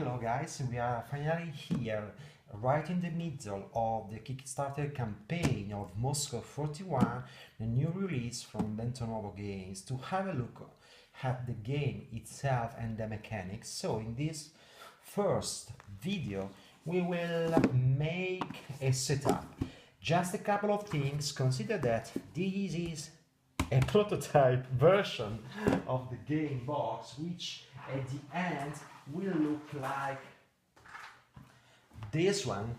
Hello guys, we are finally here, right in the middle of the Kickstarter campaign of Moscow 41, the new release from Bentonovo Games, to have a look at the game itself and the mechanics. So in this first video we will make a setup. Just a couple of things. Consider that this is a prototype version of the game box, which at the end will look like this one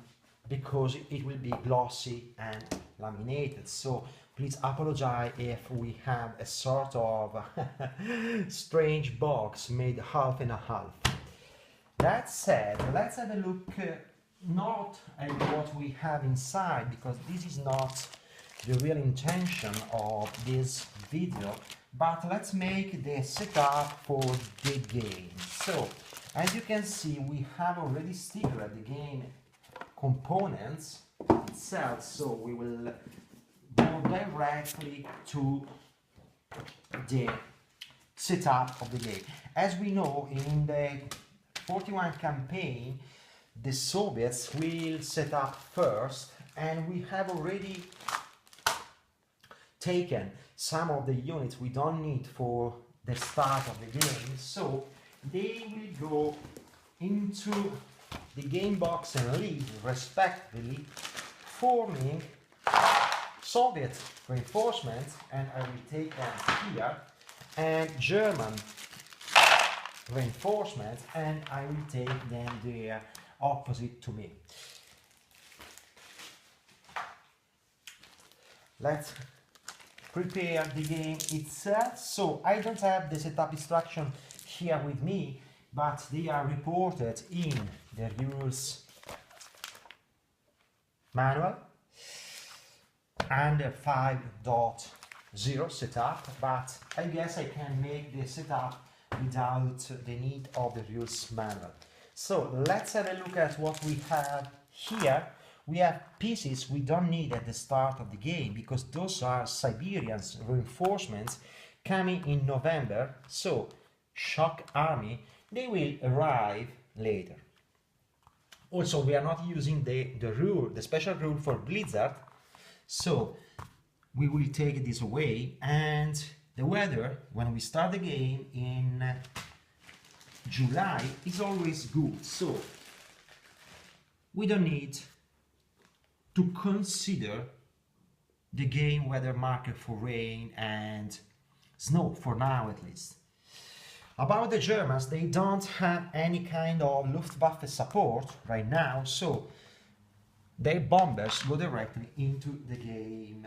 because it will be glossy and laminated. So please apologize if we have a sort of strange box made half and a half. That said, let's have a look not at what we have inside, because this is not the real intention of this video, but let's make the setup for the game. So as you can see, we have already stickered the game components itself, so we will go directly to the setup of the game. As we know, in the 41 campaign, the Soviets will set up first, and we have already taken some of the units we don't need for the start of the game, so they will go into the game box and lead respectively, forming Soviet reinforcements, and I will take them here, and German reinforcements, and I will take them there opposite to me. Let's prepare the game itself. So I don't have the setup instruction here with me, but they are reported in the rules manual and 5.0 setup, but I guess I can make the setup without the need of the rules manual. So let's have a look at what we have here. We have pieces we don't need at the start of the game, because those are Siberians reinforcements coming in November, so shock army, they will arrive later. Also, we are not using the special rule for Blizzard, so we will take this away. And the weather when we start the game in July is always good, so we don't need to consider the game weather marker for rain and snow, for now at least. About the Germans, they don't have any kind of Luftwaffe support right now, so their bombers go directly into the game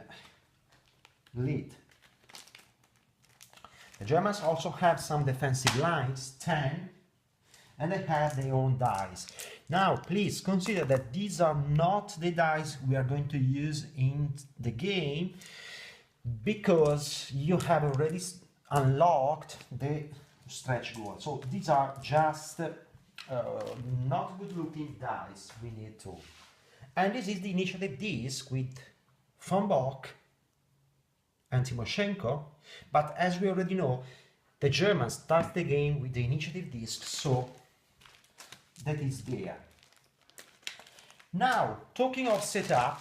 lead. The Germans also have some defensive lines, 10, and they have their own dice. Now, please consider that these are not the dice we are going to use in the game, because you have already unlocked the stretch goal. So these are just not good looking dice we need to. And this is the initiative disc with von Bock and Timoshenko, but as we already know, the Germans start the game with the initiative disc, so that is there. Now, talking of setup,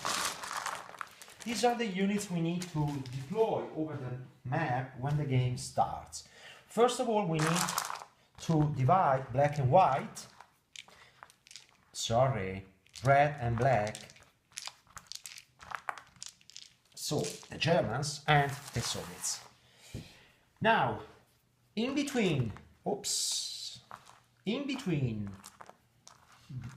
these are the units we need to deploy over the map when the game starts. First of all, we need to divide black and white, red and black, so the Germans and the Soviets. Now, in between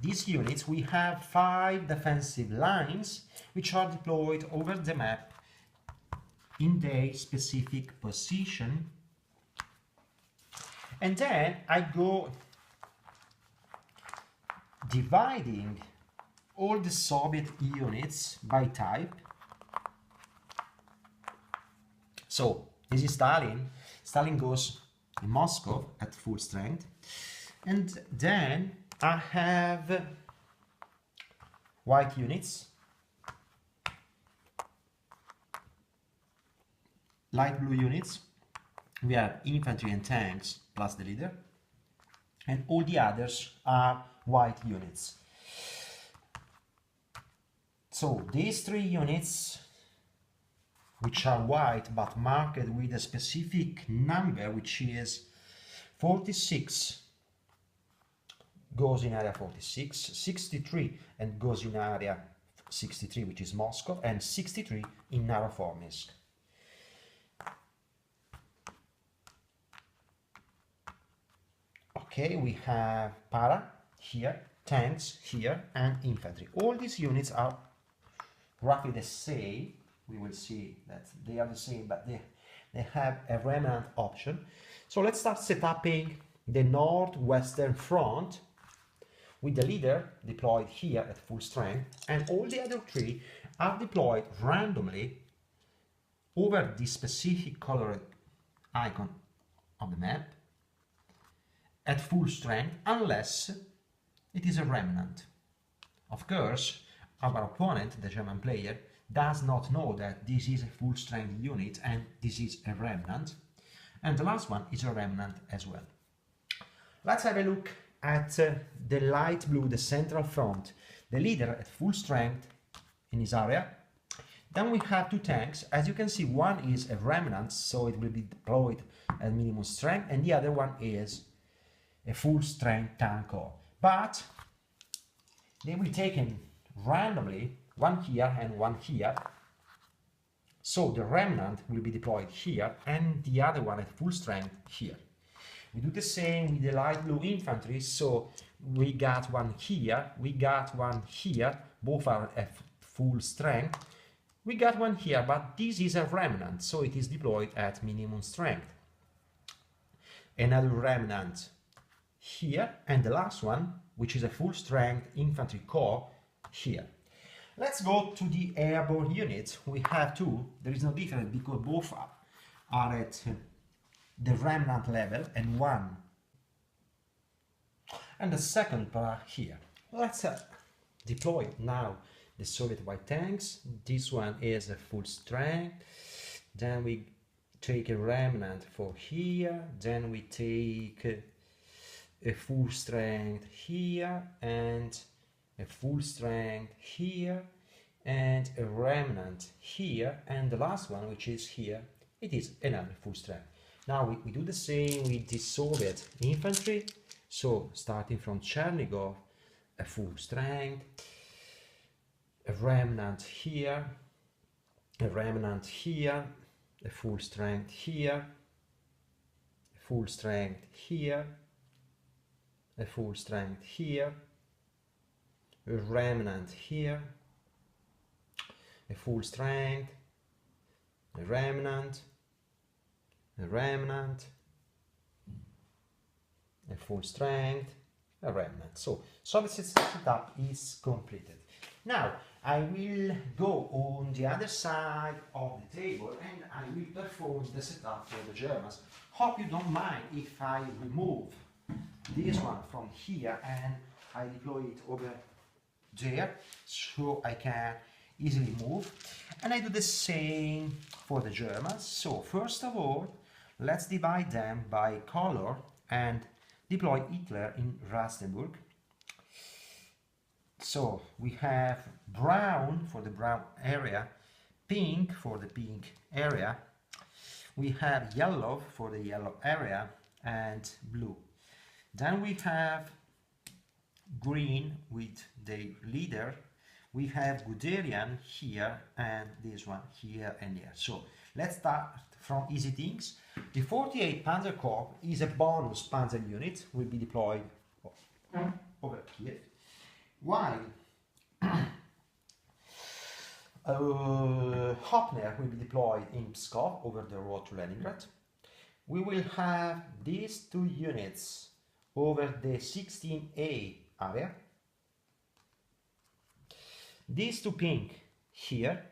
these units, we have 5 defensive lines which are deployed over the map in their specific position. And then I go dividing all the Soviet units by type. So this is Stalin. Stalin goes in Moscow at full strength. And then I have white units, light blue units, we have infantry and tanks plus the leader, and all the others are white units. So these 3 units, which are white but marked with a specific number, which is 46, goes in area 46, 63 and goes in area 63, which is Moscow, and 63 in Naroforminsk. Okay, we have para here, tanks here, and infantry. All these units are roughly the same. We will see that they are the same, but they have a remnant option. So let's start setting the northwestern front with the leader deployed here at full strength, and all the other 3 are deployed randomly over the specific colored icon of the map at full strength, unless it is a remnant. Of course, our opponent, the German player, does not know that this is a full strength unit and this is a remnant, and the last one is a remnant as well. Let's have a look at the light blue, the central front, the leader at full strength in his area. Then we have 2 tanks. As you can see, one is a remnant, so it will be deployed at minimum strength, and the other one is a full strength tank core. But they will be taken randomly, one here and one here. So the remnant will be deployed here and the other one at full strength here. We do the same with the light blue infantry, so we got one here, we got one here, both are at full strength. We got one here, but this is a remnant, so it is deployed at minimum strength. Another remnant here, and the last one, which is a full strength infantry corps, here. Let's go to the airborne units. We have 2. There is no difference because both are at the remnant level, and one and the second para here. Let's deploy now the Soviet white tanks. This one is a full strength. Then we take a remnant for here. Then we take a full strength here and a full strength here and a remnant here, and the last one, which is here, it is another full strength. Now we do the same with the Soviet infantry. So starting from Chernigov, a full strength, a remnant here, a remnant here, a full strength here, a full strength here, a full strength here, a remnant here, a full strength, a remnant, a remnant, a full strength, a remnant. So Soviet setup is completed. Now I will go on the other side of the table and I will perform the setup for the Germans. Hope you don't mind if I remove this one from here and I deploy it over there so I can easily move. And I do the same for the Germans. So first of all, let's divide them by color and deploy Hitler in Rastenburg. So we have brown for the brown area, pink for the pink area, we have yellow for the yellow area, and blue. Then we have green with the leader, we have Guderian here and this one here and here. So let's start from easy things. The 48th Panzer Corps is a bonus panzer unit, will be deployed over Kiev, while Hopner will be deployed in Pskov over the road to Leningrad. We will have these 2 units over the 16A area, these 2 pink here,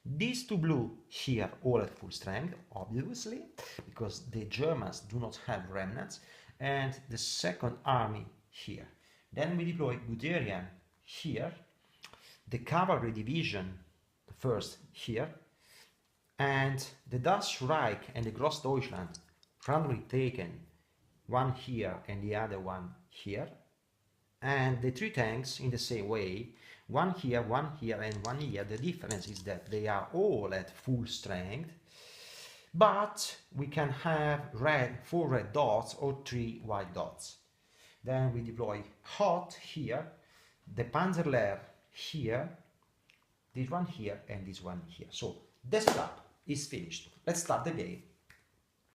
these 2 blue here, all at full strength, obviously, because the Germans do not have remnants, and the second army here. Then we deploy Guderian here, the cavalry division first here, and the Das Reich and the Grossdeutschland randomly taken, one here and the other one here, and the three tanks in the same way, one here, and one here. The difference is that they are all at full strength, but we can have four red dots or three white dots. Then we deploy hot here, the panzer layer here, this one here, and this one here. So the setup is finished. Let's start the game.